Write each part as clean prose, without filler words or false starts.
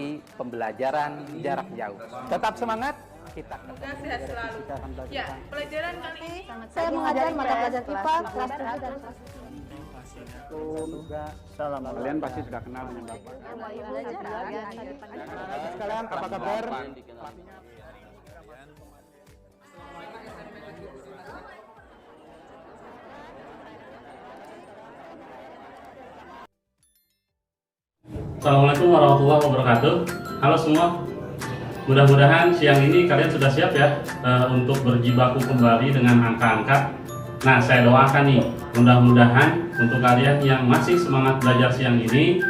melalui pembelajaran jarak jauh. Tetap semangat, kita Semoga sehat selalu. Ya, pelajaran kali ini Saya mengajar mata pelajaran IPA kelas 7 dan kelas Salam. Kalian pasti sudah kenal dengan Bapak. Sekalian, apa kabar? Assalamualaikum warahmatullahi wabarakatuh. Halo semua. Mudah-mudahan siang ini kalian sudah siap ya untuk berjibaku kembali dengan angka-angka. Nah, saya doakan nih, mudah-mudahan untuk kalian yang masih semangat belajar siang ini,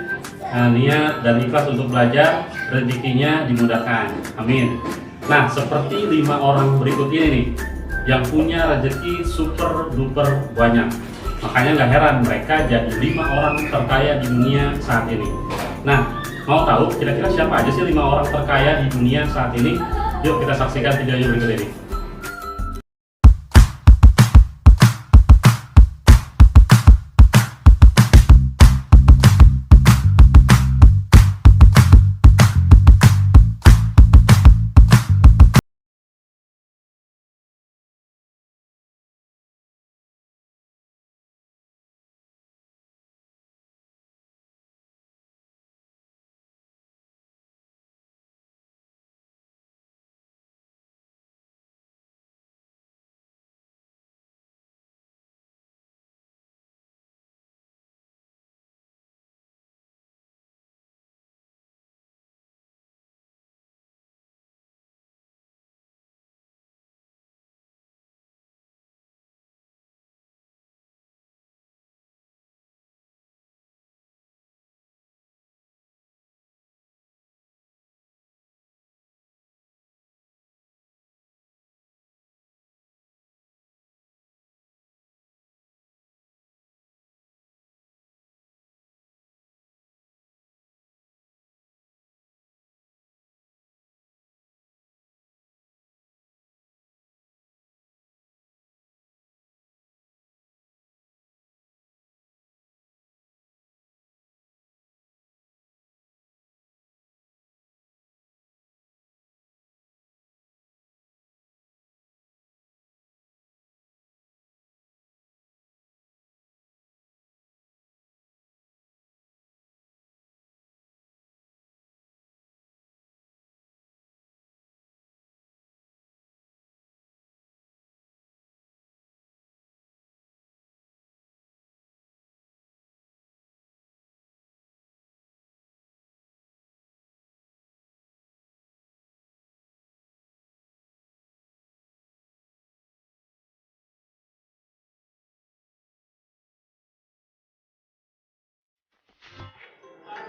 niat dan ikhlas untuk belajar, rezekinya dimudahkan. Amin. Nah, seperti 5 orang berikut ini nih, yang punya rezeki super duper banyak. Makanya nggak heran mereka jadi 5 orang terkaya di dunia saat ini. Nah, mau tahu kira-kira siapa aja sih 5 orang terkaya di dunia saat ini? Yuk kita saksikan videonya berikut ini.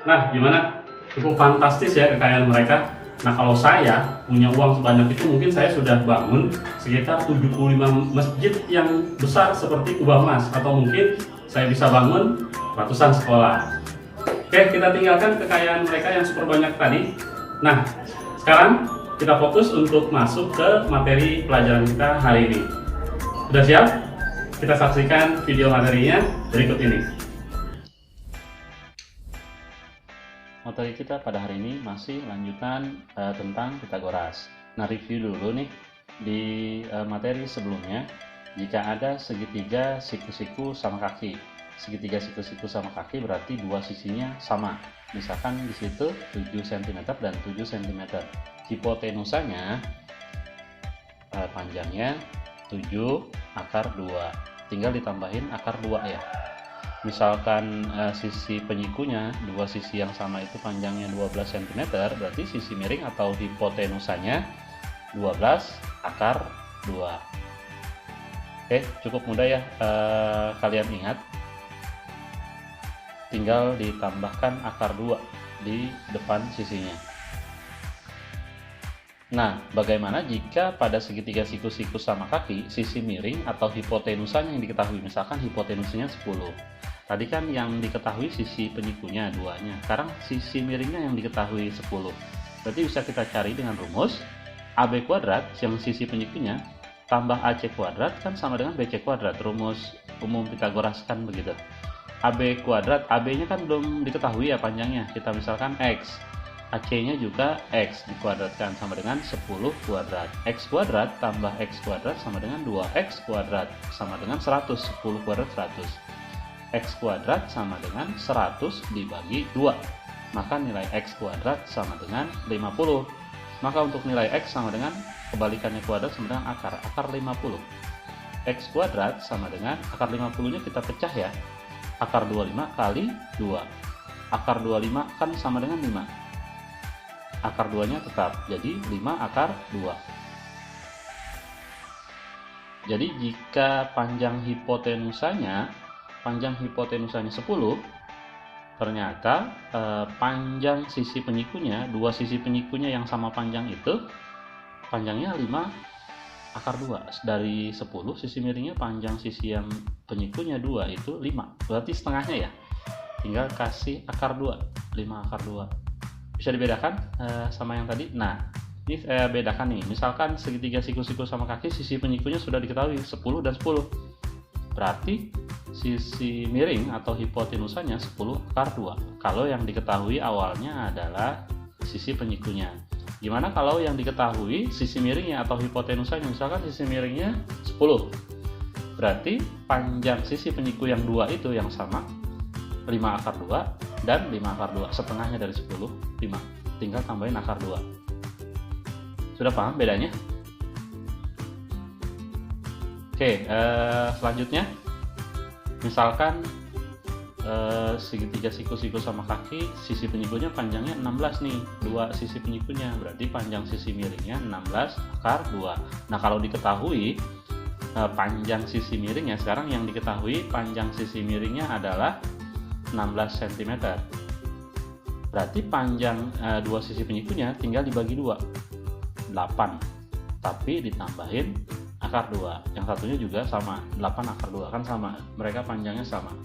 Nah, gimana? Cukup fantastis ya kekayaan mereka. Nah, kalau saya punya uang sebanyak itu, mungkin saya sudah bangun sekitar 75 masjid yang besar seperti Kubah Mas, atau mungkin saya bisa bangun ratusan sekolah. Oke, kita tinggalkan kekayaan mereka yang super banyak tadi. Nah, sekarang kita fokus untuk masuk ke materi pelajaran kita hari ini. Sudah siap? Kita saksikan video materinya berikut ini. Materi kita pada hari ini masih lanjutan tentang Pitagoras. Nah, review dulu nih di materi sebelumnya. Jika ada segitiga siku-siku sama kaki, segitiga siku-siku sama kaki berarti dua sisinya sama. Misalkan di situ 7 cm dan 7 cm. Hipotenusanya panjangnya 7 akar 2. Tinggal ditambahin akar 2 ya. Misalkan sisi penyikunya, dua sisi yang sama itu panjangnya 12 cm, berarti sisi miring atau hipotenusanya 12 akar 2. Oke, cukup mudah ya kalian ingat. Tinggal ditambahkan akar 2 di depan sisinya. Nah, bagaimana jika pada segitiga siku-siku sama kaki, sisi miring atau hipotenusanya yang diketahui, misalkan hipotenusnya 10. Tadi kan yang diketahui sisi penyikunya 2-nya, sekarang sisi miringnya yang diketahui 10. Berarti bisa kita cari dengan rumus AB kuadrat yang sisi penyikunya tambah AC kuadrat kan sama dengan BC kuadrat. Rumus umum Pitagoras kan begitu. AB kuadrat, AB nya kan belum diketahui ya panjangnya, kita misalkan X. AC-nya juga X dikuadratkan sama dengan 10 kuadrat. X kuadrat tambah X kuadrat sama dengan 2X kuadrat sama dengan 100. 10 kuadrat 100. X kuadrat sama dengan 100 dibagi 2. Maka nilai X kuadrat sama dengan 50. Maka untuk nilai X sama dengan kebalikannya kuadrat sama dengan akar 50. X kuadrat sama dengan akar 50 nya kita pecah ya. Akar 25 kali 2. Akar 25 kan sama dengan 5. Akar 2 nya tetap, jadi 5 akar 2. Jadi jika panjang hipotenusanya 10, ternyata panjang sisi penyikunya, dua sisi penyikunya yang sama panjang itu panjangnya 5 akar 2. Dari 10 sisi miringnya panjang sisi yang penyikunya 2 itu 5, berarti setengahnya ya. Tinggal kasih akar 2, 5 akar 2. Bisa dibedakan sama yang tadi. Nah, ini saya bedakan nih. Misalkan segitiga siku-siku sama kaki, sisi penyikunya sudah diketahui 10 dan 10. Berarti sisi miring atau hipotenusanya 10 akar 2. Kalau yang diketahui awalnya adalah sisi penyikunya. Gimana kalau yang diketahui sisi miringnya atau hipotenusanya? Misalkan sisi miringnya 10. Berarti panjang sisi penyiku yang 2 itu yang sama 5 akar 2 dan 5 akar 2, setengahnya dari 10, 5. Tinggal tambahin akar 2. Sudah paham bedanya? Oke, selanjutnya misalkan segitiga siku-siku sama kaki, sisi penyikunya panjangnya 16 nih, dua sisi penyikunya, berarti panjang sisi miringnya 16 akar 2. Nah, kalau diketahui panjang sisi miringnya, sekarang yang diketahui panjang sisi miringnya adalah 16 cm. Berarti panjang dua sisi penyikunya tinggal dibagi 2, 8. Tapi ditambahin akar 2. Yang satunya juga sama, 8 akar 2 kan sama. Mereka panjangnya sama.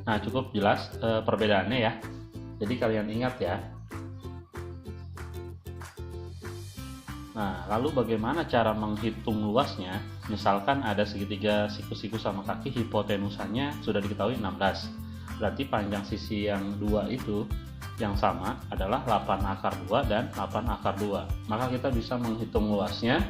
Nah, cukup jelas perbedaannya ya. Jadi kalian ingat ya. Nah, lalu bagaimana cara menghitung luasnya? Misalkan ada segitiga siku-siku sama kaki, hipotenusanya sudah diketahui 16. Berarti panjang sisi yang 2 itu yang sama adalah 8 akar 2 dan 8 akar 2. Maka kita bisa menghitung luasnya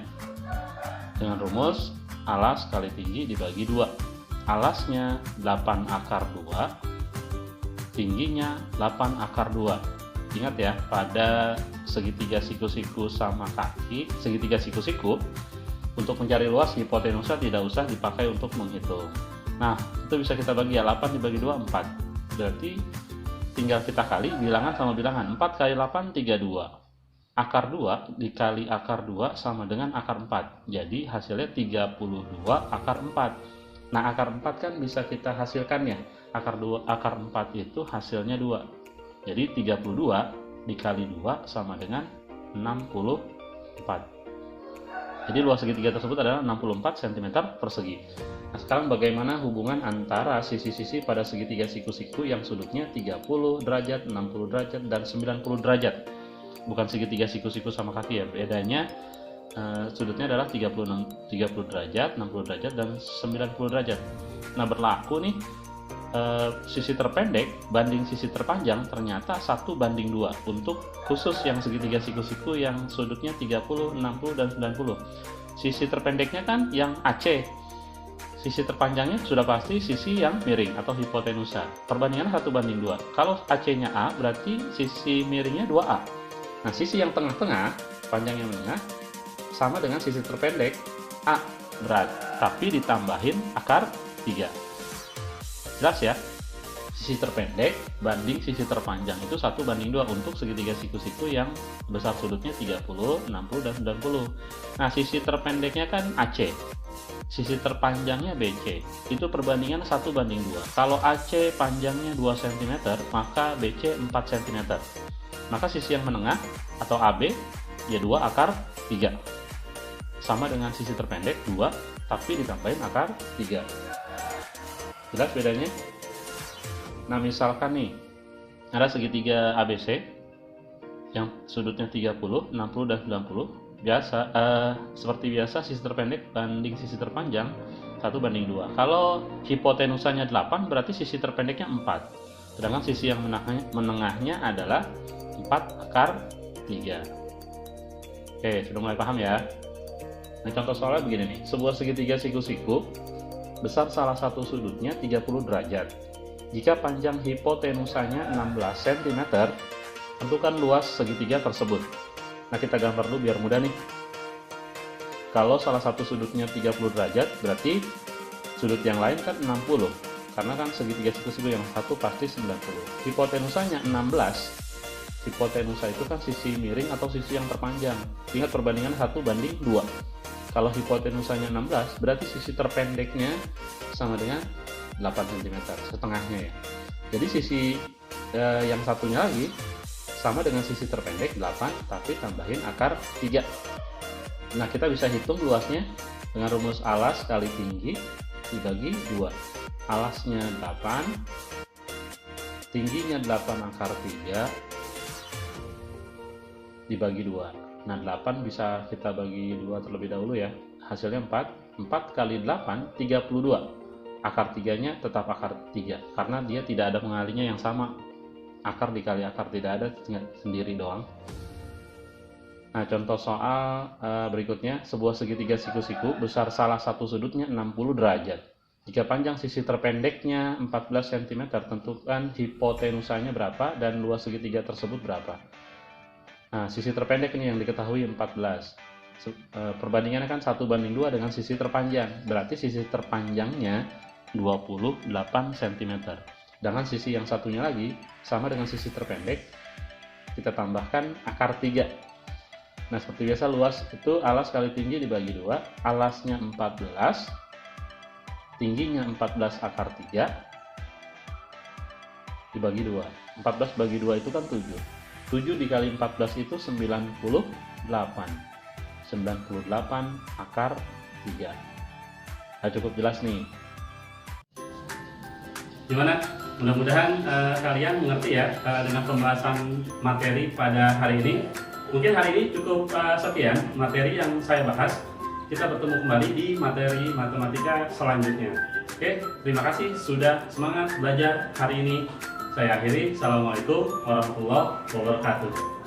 dengan rumus alas kali tinggi dibagi 2. Alasnya 8 akar 2, tingginya 8 akar 2. Ingat ya, pada segitiga siku-siku sama kaki, segitiga siku-siku, untuk mencari luas hipotenusa tidak usah dipakai untuk menghitung. Nah, itu bisa kita bagi ya, 8 dibagi 2, 4. Berarti tinggal kita kali bilangan sama bilangan. 4 kali 8, 32. Akar 2 dikali akar 2 sama dengan akar 4. Jadi hasilnya 32 akar 4. Nah, akar 4 kan bisa kita hasilkan ya. Akar 4 itu hasilnya 2. Jadi 32 dikali 2 sama dengan 64. Jadi luas segitiga tersebut adalah 64 cm persegi. Nah, sekarang bagaimana hubungan antara sisi-sisi pada segitiga siku-siku yang sudutnya 30 derajat, 60 derajat, dan 90 derajat. Bukan segitiga siku-siku sama kaki ya. Bedanya sudutnya adalah 30 derajat, 60 derajat, dan 90 derajat. Nah, berlaku nih sisi terpendek banding sisi terpanjang ternyata 1:2 untuk khusus yang segitiga siku-siku yang sudutnya 30, 60, dan 90. Sisi terpendeknya kan yang AC, sisi terpanjangnya sudah pasti sisi yang miring atau hipotenusa. Perbandingannya 1:2. Kalau AC-nya A berarti sisi miringnya 2A. Nah, sisi yang tengah-tengah, panjang yang menengah, sama dengan sisi terpendek A berat, tapi ditambahin akar 3. Jelas ya, sisi terpendek banding sisi terpanjang itu 1:2 untuk segitiga siku-siku yang besar sudutnya 30, 60, dan 90. Nah, sisi terpendeknya kan AC, sisi terpanjangnya BC, itu perbandingan 1:2. Kalau AC panjangnya 2 cm, maka BC 4 cm. Maka sisi yang menengah atau AB ya 2 akar 3. Sama dengan sisi terpendek 2, tapi ditambahin akar 3. Jelas bedanya? Nah, misalkan nih ada segitiga ABC yang sudutnya 30, 60, dan 90. Seperti biasa sisi terpendek banding sisi terpanjang 1:2. Kalau hipotenusanya 8 berarti sisi terpendeknya 4. Sedangkan sisi yang menengahnya adalah 4 akar 3. Oke, sudah mulai paham ya? Nah, contoh soalnya begini nih. Sebuah segitiga siku-siku besar salah satu sudutnya 30 derajat. Jika panjang hipotenusanya 16 cm, tentukan luas segitiga tersebut. Nah, kita gambar dulu biar mudah nih. Kalau salah satu sudutnya 30 derajat, berarti sudut yang lain kan 60. Karena kan segitiga siku-siku yang satu pasti 90. Hipotenusanya 16. Hipotenusa itu kan sisi miring atau sisi yang terpanjang. Ingat perbandingan 1:2. Kalau hipotenusanya 16, berarti sisi terpendeknya sama dengan 8 cm, setengahnya ya. Jadi sisi yang satunya lagi sama dengan sisi terpendek 8, tapi tambahin akar 3. Nah, kita bisa hitung luasnya dengan rumus alas kali tinggi dibagi 2. Alasnya 8, tingginya 8 akar 3 dibagi 2. Nah, 8 bisa kita bagi 2 terlebih dahulu ya. Hasilnya 4. 4 kali 8, 32. Akar 3-nya tetap akar 3, karena dia tidak ada pengalinya yang sama. Akar dikali akar tidak ada, sendiri doang. Nah, contoh soal berikutnya. Sebuah segitiga siku-siku besar salah satu sudutnya 60 derajat. Jika panjang sisi terpendeknya 14 cm, tentukan hipotenusanya berapa dan luas segitiga tersebut berapa. Nah, sisi terpendek ini yang diketahui 14. Perbandingannya kan 1:2 dengan sisi terpanjang. Berarti sisi terpanjangnya 28 cm. Dengan sisi yang satunya lagi sama dengan sisi terpendek, kita tambahkan akar 3. Nah, seperti biasa luas itu alas kali tinggi dibagi 2. Alasnya 14, tingginya 14 akar 3 dibagi 2. 14 bagi 2 itu kan 7. 7 dikali 14 itu 98. 98 akar 3. Nah, cukup jelas nih. Gimana? Mudah-mudahan kalian mengerti ya dengan pembahasan materi pada hari ini. Mungkin hari ini cukup sekian materi yang saya bahas. Kita bertemu kembali di materi matematika selanjutnya. Oke, terima kasih sudah semangat belajar hari ini. Saya akhiri. Assalamualaikum warahmatullahi wabarakatuh.